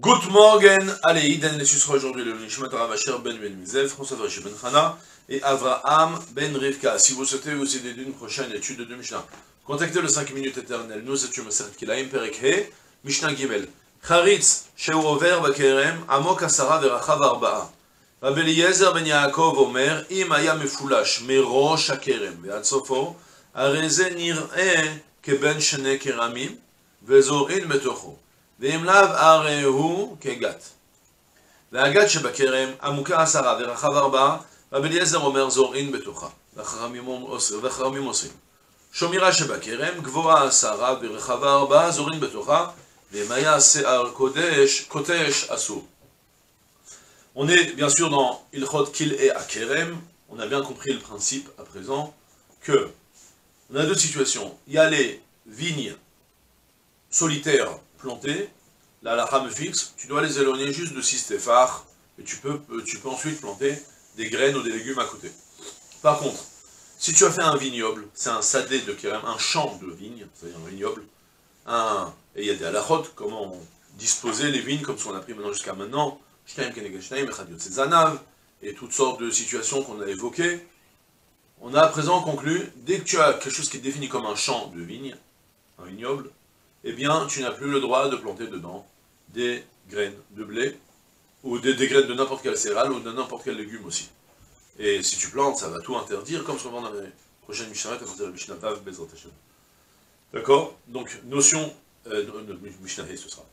Good morning, allez, Iden, les sera aujourd'hui le Nishmat Rav Asher ben Mizel, François Vacher ben Chana et Avraham ben Rivka. Si vous souhaitez vous aider d'une prochaine étude de Mishnah, contactez le 5 minutes éternel. Nous étions Maseret Kilaim Perek He, Mishnah Gimel. Charitz, Sheu Over Bakerem, Amok Asara Verachav Arba'a. Rabbi Eliezer ben Yaakov Omer, Im Aya Mefulash, Merosh Hakerem, Ve'ad Sofo, Areze Nir'e Keben Shene Keramim, Vezorin Betocho. ואם לאו הרי הוא כגת. והגת שבכרם, עמוקה 10 ורחב 4, רבי אליעזר אומר זורעין בתוכה, והחכמים עושים. שומירה שבכרם, גבוהה 10 ורחבה 4, זורעין בתוכה, ואם היה שיער קוטש אסור. On est bien sûr dans Ilchot Kil et Akerem, on a bien compris le principe à présent, que on a deux situations. Il y a les vignes solitaires plantées, la halakha me fixe, tu dois les éloigner juste de 6 téphars, et tu peux ensuite planter des graines ou des légumes à côté. Par contre, si tu as fait un vignoble, c'est un sadé de kerem, un champ de vignes, c'est-à-dire un vignoble, et il y a des halakhot, comment disposer les vignes, comme ce qu'on a pris maintenant jusqu'à maintenant, et toutes sortes de situations qu'on a évoquées. On a à présent conclu, dès que tu as quelque chose qui est défini comme un champ de vignes, un vignoble, eh bien, tu n'as plus le droit de planter dedans des graines de blé, ou des graines de n'importe quelle céréale, ou de n'importe quel légume aussi. Et si tu plantes, ça va tout interdire, comme ce qu'on va dans les prochaines Mishnah, quand on dira Mishnah Vav, Bezrat Hashem. D'accord? Donc, notion, Mishnah, ce sera.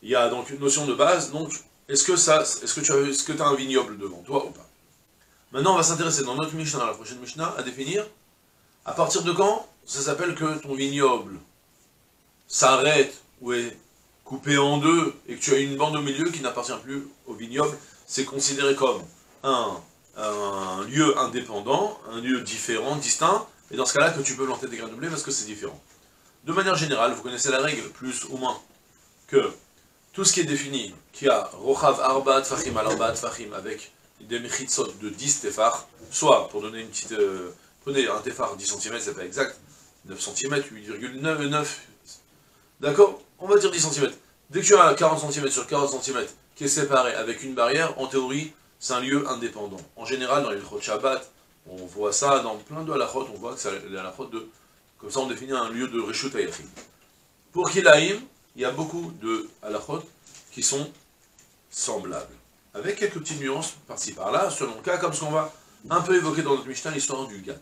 Il y a donc une notion de base, donc, est-ce que tu as un vignoble devant toi ou pas? Maintenant, on va s'intéresser dans notre Mishnah, dans la prochaine Mishnah, à définir, à partir de quand, ça s'appelle que ton vignoble s'arrête ou est coupé en deux et que tu as une bande au milieu qui n'appartient plus au vignoble, c'est considéré comme un lieu indépendant, un lieu différent, distinct, et dans ce cas-là que tu peux planter des graines de blé parce que c'est différent. De manière générale, vous connaissez la règle, plus ou moins, que tout ce qui est défini, qui a Rochav Arba Tfachim al Arba Tfachim avec des mechitzot de 10 téphars, soit, pour donner une petite... prenez un téphar 10 cm, c'est pas exact, 9 cm, 8,9, d'accord? On va dire 10 cm. Dès que tu as 40 cm sur 40 cm qui est séparé avec une barrière, en théorie, c'est un lieu indépendant. En général, dans les halachot Shabbat, on voit ça dans plein de halachot, on voit que c'est les halachot de... Comme ça, on définit un lieu de Reshut Hayachim. Pour Kilaim, il y a beaucoup de halachot qui sont semblables, avec quelques petites nuances par-ci par-là, selon le cas, comme ce qu'on va un peu évoquer dans notre Mishnah, l'histoire du Gat.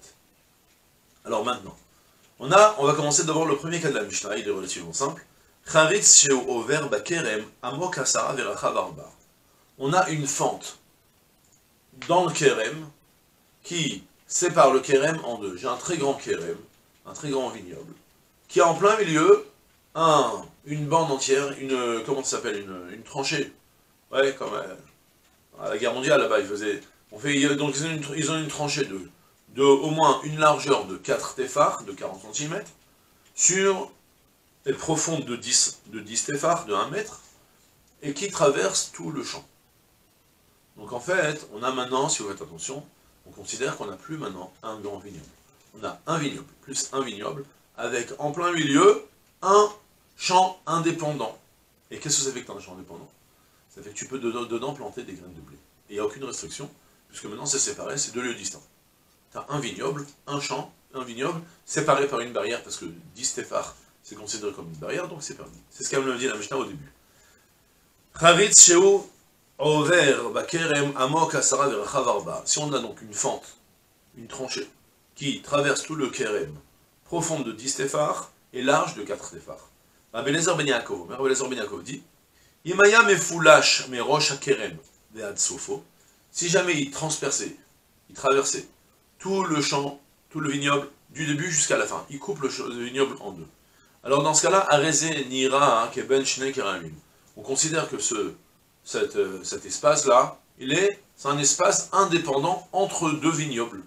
Alors maintenant, on va commencer d'abord le premier cas de la Mishnah, il est relativement simple. Charitz sheu over bakerem amok asara verachav arba. On a une fente dans le kerem qui sépare le kerem en deux. J'ai un très grand kerem, un très grand vignoble, qui a en plein milieu une bande entière, comment ça s'appelle, une tranchée. Ouais, comme à la guerre mondiale là-bas, donc ils ont une tranchée de au moins une largeur de 4 téphars, de 40 cm, et profonde de 10 téphars, de 1 mètre, et qui traverse tout le champ. Donc en fait, on a maintenant, si vous faites attention, on considère qu'on n'a plus maintenant un grand vignoble. On a un vignoble, plus un vignoble, avec en plein milieu, un champ indépendant. Et qu'est-ce que ça fait que tu as un champ indépendant? Ça fait que tu peux dedans planter des graines de blé. Et il n'y a aucune restriction, puisque maintenant c'est séparé, c'est 2 lieux distincts. Tu as un vignoble, un champ, un vignoble, séparé par une barrière, parce que 10 téphars, c'est considéré comme une barrière, donc c'est permis. C'est ce qu'elle me dit la Mishnah au début. Charitz sheu over bakerem amok asara verachav arba. Si on a donc une fente, une tranchée, qui traverse tout le kerem, profonde de 10 téphars, et large de 4 téphars. Rabbi Eliezer ben Yaakov dit, Yimaya mefulash merosh hakerem ve'ad sofo. Si jamais il transperçait, il traversait tout le champ, tout le vignoble, du début jusqu'à la fin. Il coupe le vignoble en deux. Alors dans ce cas-là, Areze Nira Keben Shne Keramim. On considère que cet espace-là, c'est un espace indépendant entre 2 vignobles.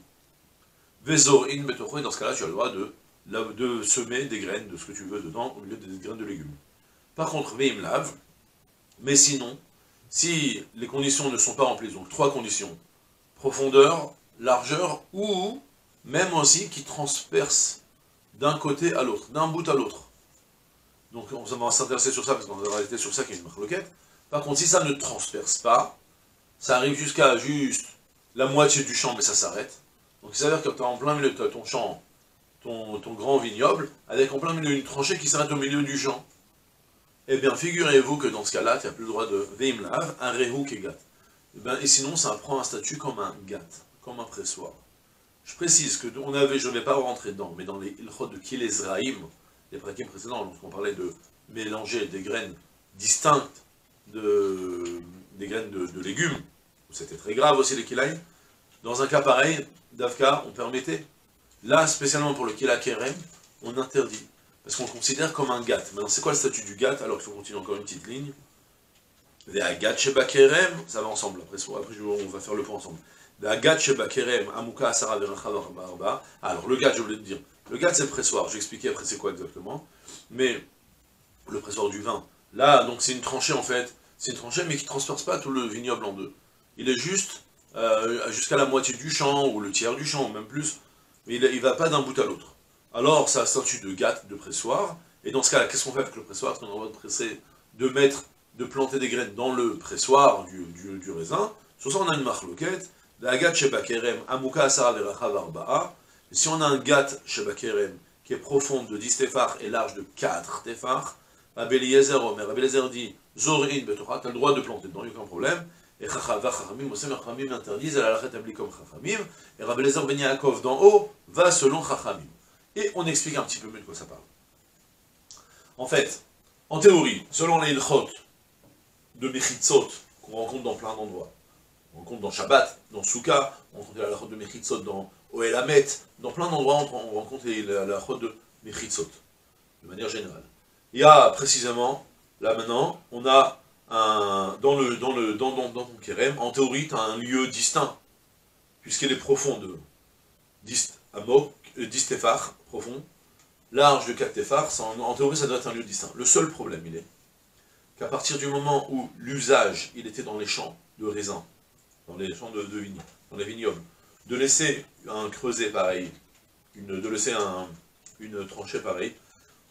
Vezor in Betocho, et dans ce cas-là, tu as le droit de semer des graines de ce que tu veux dedans, au lieu des graines de légumes. Par contre, Veim Lav, mais sinon, si les conditions ne sont pas remplies, donc 3 conditions, profondeur, largeur, ou même aussi qui transperce d'un côté à l'autre, d'un bout à l'autre. Donc on va s'intéresser sur ça, parce qu'on va arrêter sur ça qui est une marloquette. Par contre, si ça ne transperce pas, ça arrive jusqu'à juste la moitié du champ, mais ça s'arrête. Donc il s'avère que tu as en plein milieu de ton champ, ton grand vignoble, avec en plein milieu une tranchée qui s'arrête au milieu du champ. Eh bien, figurez-vous que dans ce cas-là, tu n'as plus le droit de veimlav, un rehu kegat. Et sinon, ça prend un statut comme un gat, comme un pressoir. Je précise que je ne vais pas rentrer dedans, mais dans les ilchot de Kilezraïm, les prakim précédents, lorsqu'on parlait de mélanger des graines distinctes des graines de légumes, c'était très grave aussi les kilaïm, dans un cas pareil, d'Avka, on permettait. Là, spécialement pour le kila kerem, on interdit. Parce qu'on le considère comme un gat. Maintenant, c'est quoi le statut du gat? Alors il faut continuer encore une petite ligne. Les gat sheba kerem, ça va ensemble, après on va faire le point ensemble. Les gat sheba kerem, amuka asara verachav arba. Alors le gat, je voulais te dire, le gat c'est le pressoir, j'ai expliqué après c'est quoi exactement. Mais le pressoir du vin, là, donc c'est une tranchée en fait, c'est une tranchée mais qui ne transperce pas tout le vignoble en deux. Il est juste jusqu'à la moitié du champ, ou le tiers du champ, ou même plus, mais il ne va pas d'un bout à l'autre. Alors, ça a statut de gat, de pressoir, et dans ce cas-là, qu'est-ce qu'on fait avec le pressoir? Est-ce qu'on a le droit de presser, de planter des graines dans le pressoir du raisin? Sur ça, on a une marloquette, la gat sheba kerem, amuka asara verachav arba'a, et si on a un gat sheba kerem, qui est profonde de 10 téphars et large de 4 téphars, Rabbi Eliezer Omer, Rabbi Eliezer dit, Zorin betocha, tu as le droit de planter dedans, il n'y a aucun problème. Et Chachamim, aussi Chachamim interdisent, elle a la établie comme Chachamim, et Rabbi Eliezer Ben Yaakov d'en haut va selon Chachamim. Et on explique un petit peu mieux de quoi ça parle. En fait, en théorie, selon les ilchot de Mechitzot, qu'on rencontre dans plein d'endroits, on rencontre dans Shabbat, dans Souka, on rencontre la ilchot de Mechitzot dans Oelamet, dans plein d'endroits on rencontre la ilchot de Mechitzot, de manière générale. Il y a précisément, là maintenant, on a dans ton kérem, en théorie, tu as un lieu distinct, puisqu'elle est profonde de 10 téphars, profond, large de 4 téphars, en théorie ça doit être un lieu distinct. Le seul problème, il est qu'à partir du moment où l'usage, il était dans les champs de raisin, dans les champs de vigne, dans les vignobles, de laisser un creuset pareil, de laisser une tranchée pareille,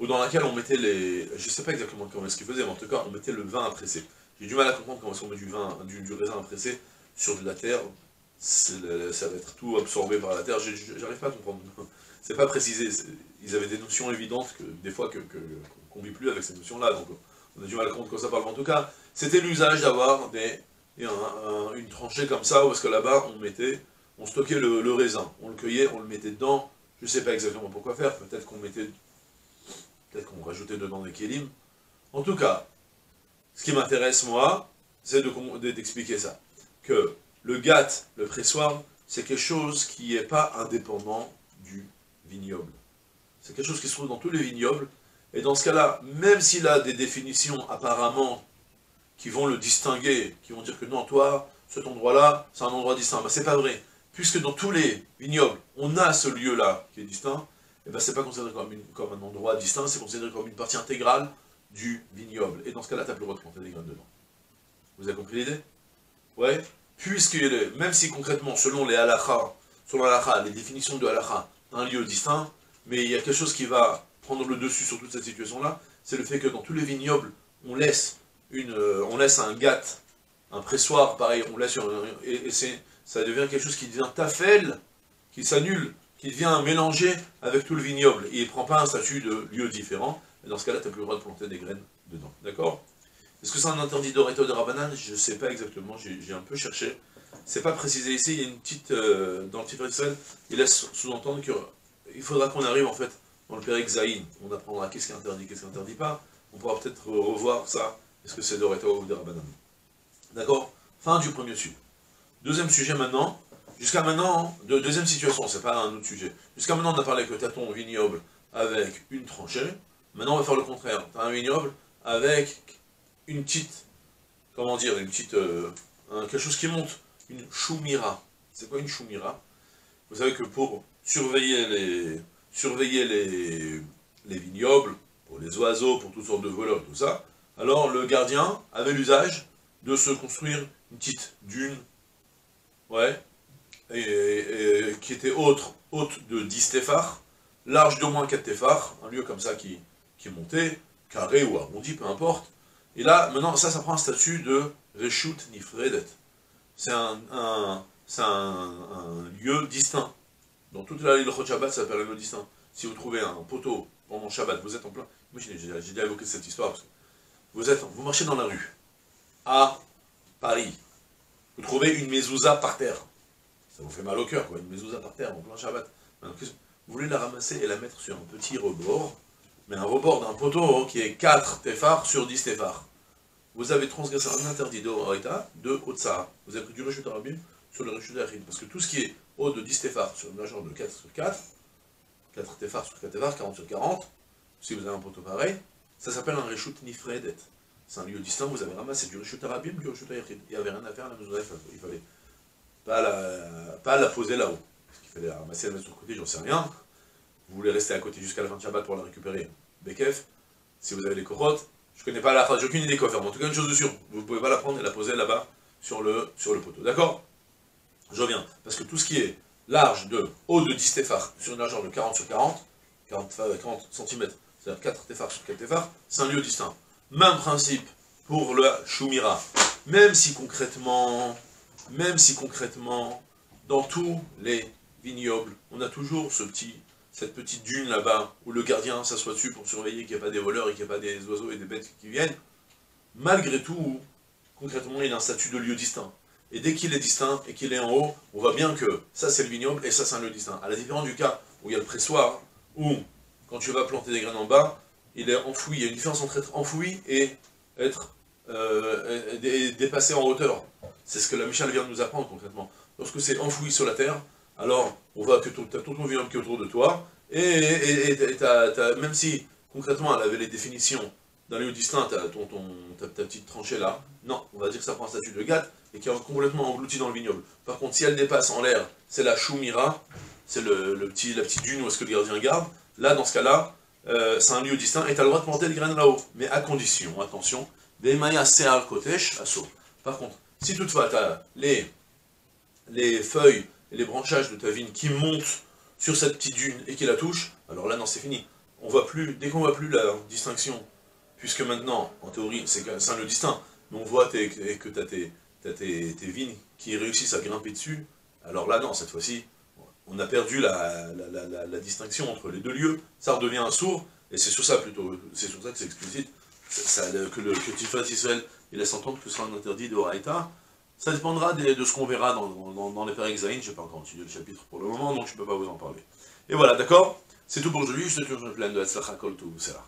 ou dans laquelle on mettait les... Je ne sais pas exactement comment est-ce qu'ils faisaient, mais en tout cas, on mettait le vin à presser. J'ai du mal à comprendre comment est-ce qu'on met du raisin à presser sur de la terre. Ça va être tout absorbé par la terre. J'arrive pas à comprendre. C'est pas précisé. Ils avaient des notions évidentes que des fois qu'on ne vit plus avec ces notions-là. Donc on a du mal à comprendre de quoi ça parle. En tout cas, c'était l'usage d'avoir une tranchée comme ça, parce que là-bas, on stockait le raisin. On le cueillait, on le mettait dedans. Je ne sais pas exactement pourquoi faire. Peut-être qu'on rajoutait dedans des kélim. En tout cas, ce qui m'intéresse, moi, c'est d'expliquer ça. Que le gat, le pressoir, c'est quelque chose qui n'est pas indépendant du vignoble. C'est quelque chose qui se trouve dans tous les vignobles. Et dans ce cas-là, même s'il a des définitions apparemment qui vont le distinguer, qui vont dire que non, toi, cet endroit-là, c'est un endroit distinct. Ben, c'est pas vrai. Puisque dans tous les vignobles, on a ce lieu-là qui est distinct, et ben c'est pas considéré comme un endroit distinct, c'est considéré comme une partie intégrale du vignoble. Et dans ce cas-là, tu n'as plus le droit de planter des graines dedans. Vous avez compris l'idée? Ouais. Puisque, même si concrètement, selon les halakha, les définitions de halakha, un lieu distinct, mais il y a quelque chose qui va prendre le dessus sur toute cette situation-là, c'est le fait que dans tous les vignobles, on laisse un gat, un pressoir, pareil, on laisse ça devient quelque chose qui devient tafel, qui s'annule, qui devient mélangé avec tout le vignoble, et il ne prend pas un statut de lieu différent, et dans ce cas-là, tu n'as plus le droit de planter des graines dedans. D'accord? Est-ce que c'est un interdit d'Oreto de Rabbanan? Je ne sais pas exactement, j'ai un peu cherché. C'est pas précisé ici, il y a une petite... dans le Tiferet Israël, il laisse sous-entendre qu'il faudra qu'on arrive en fait dans le Pérek Zaïn. On apprendra qu'est-ce qui est interdit, qu'est-ce qui n'interdit pas. On pourra peut-être revoir ça. Est-ce que c'est d'Oreto ou de Rabbanan? D'accord? Fin du premier sujet. Deuxième sujet maintenant. Jusqu'à maintenant, deuxième situation, c'est pas un autre sujet. Jusqu'à maintenant, on a parlé que tu as ton vignoble avec une tranchée. Maintenant, on va faire le contraire. Tu as un vignoble avec une petite, comment dire, quelque chose qui monte, une choumira. C'est quoi une choumira? Vous savez que pour surveiller les vignobles, pour les oiseaux, pour toutes sortes de voleurs, tout ça, alors le gardien avait l'usage de se construire une petite dune, ouais, et qui était haute de 10 téphars, large d'au moins 4 téphars, un lieu comme ça qui montait, carré ou arrondi, peu importe, Et là, maintenant, ça prend un statut de Reshut Nifredet. C'est un lieu distinct. Dans toute la Hilchot Shabbat, ça s'appelle un lieu distinct. Si vous trouvez un poteau pendant Shabbat, vous êtes en plein... Imaginez, j'ai déjà évoqué cette histoire, parce que vous marchez dans la rue, à Paris, vous trouvez une mezouza par terre. Ça vous fait mal au cœur, quoi, une mezouza par terre, en plein Shabbat. Maintenant, vous voulez la ramasser et la mettre sur un petit rebord, mais un rebord d'un poteau qui est 4 téphars sur 10 téphars. Vous avez transgressé un interdit de Horaïta de Otsara. Vous avez pris du Reshut Arabim sur le Reshut Yachid. Parce que tout ce qui est haut de 10 téphars sur une largeur de 4 sur 4, 4 téphars sur 4 téphars, 40 sur 40, si vous avez un poteau pareil, ça s'appelle un Reshut Nifredet. C'est un lieu distinct, vous avez ramassé du Reshut Arabim, du Reshut Yachid. Il n'y avait rien à faire, la mezouza, il fallait pas la poser là-haut. Parce qu'il fallait la ramasser, la mettre sur le côté, j'en sais rien. Vous voulez rester à côté jusqu'à la fin de Shabbat pour la récupérer. Bekef, si vous avez les cochotes, je connais pas la phrase, j'ai aucune idée quoi faire, mais en tout cas une chose de sûre, vous ne pouvez pas la prendre et la poser là-bas sur le poteau. D'accord? Je reviens, parce que tout ce qui est large de haut de 10 téphars sur une largeur de 40 sur 40 cm, c'est-à-dire 4 téphars sur 4 téphars, c'est un lieu distinct. Même principe pour la Shumira. Même si concrètement, dans tous les vignobles, on a toujours cette petite dune là-bas, où le gardien s'assoit dessus pour surveiller qu'il n'y ait pas des voleurs et qu'il n'y ait pas des oiseaux et des bêtes qui viennent, malgré tout, concrètement, il a un statut de lieu distinct. Et dès qu'il est distinct et qu'il est en haut, on voit bien que ça c'est le vignoble et ça c'est un lieu distinct. À la différence du cas où il y a le pressoir, où quand tu vas planter des graines en bas, il est enfoui. Il y a une différence entre être enfoui et être dépassé en hauteur. C'est ce que la Mishnah vient de nous apprendre concrètement. Lorsque c'est enfoui sur la terre, alors on voit que tu as tout ton vignoble qui est autour de toi, et même si concrètement elle avait les définitions d'un lieu distinct, ta petite tranchée là, non, on va dire que ça prend un statut de gâte et qui est complètement englouti dans le vignoble. Par contre, si elle dépasse en l'air, c'est la choumira, c'est la petite dune où est-ce que le gardien garde. Là, dans ce cas-là, c'est un lieu distinct et tu as le droit de planter des graines là-haut. Mais à condition, attention, Be'maya se'al kotesh asso. Par contre, si toutefois tu as les feuilles et les branchages de ta vigne qui montent sur cette petite dune et qui la touchent, alors là, non, c'est fini. On voit plus, dès qu'on voit plus la distinction, puisque maintenant, en théorie, c'est un lieu distinct, mais on voit que tu as tes vignes qui réussissent à grimper dessus, alors là, non, cette fois-ci, on a perdu la distinction entre les deux lieux, ça redevient un sourd, et c'est sur ça plutôt, c'est sur ça que c'est explicite, que Tiferet Israël, il laisse entendre que ce sera un interdit de Horaïta. Ça dépendra de ce qu'on verra dans les Perek Zayin, je n'ai pas encore étudié le chapitre pour le moment, donc je ne peux pas vous en parler. Et voilà, d'accord? C'est tout pour aujourd'hui, je te souhaite une pleine de Hatzlacha Kol Tov, c'est là.